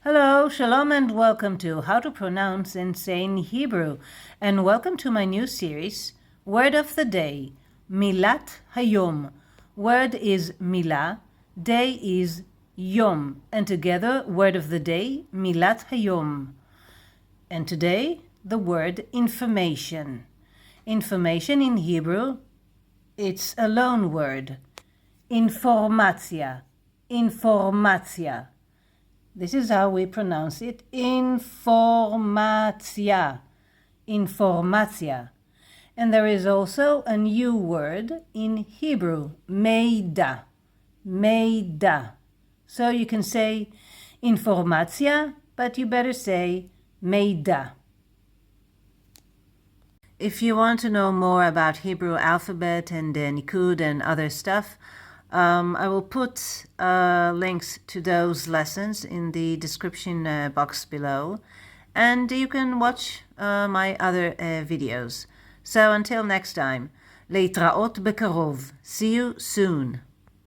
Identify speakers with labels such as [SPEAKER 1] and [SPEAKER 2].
[SPEAKER 1] Hello, Shalom, and welcome to How to Pronounce and Say in Hebrew. And welcome to my new series, Word of the Day, Milat Hayom. Word is Milah, day is Yom. And together, Word of the Day, Milat Hayom. And today, the word information. Information in Hebrew, it's a loan word. Informacja, Informacja. This is how we pronounce it. Informacja. Informacja. And there is also a new word in Hebrew. Miדע. Miדע. So you can say Informacja, but you better say מידע. If you want to know more about Hebrew alphabet and Niqqud and other stuff, I will put links to those lessons in the description box below, and you can watch my other videos. So until next time, להתראות בקרוב. See you soon.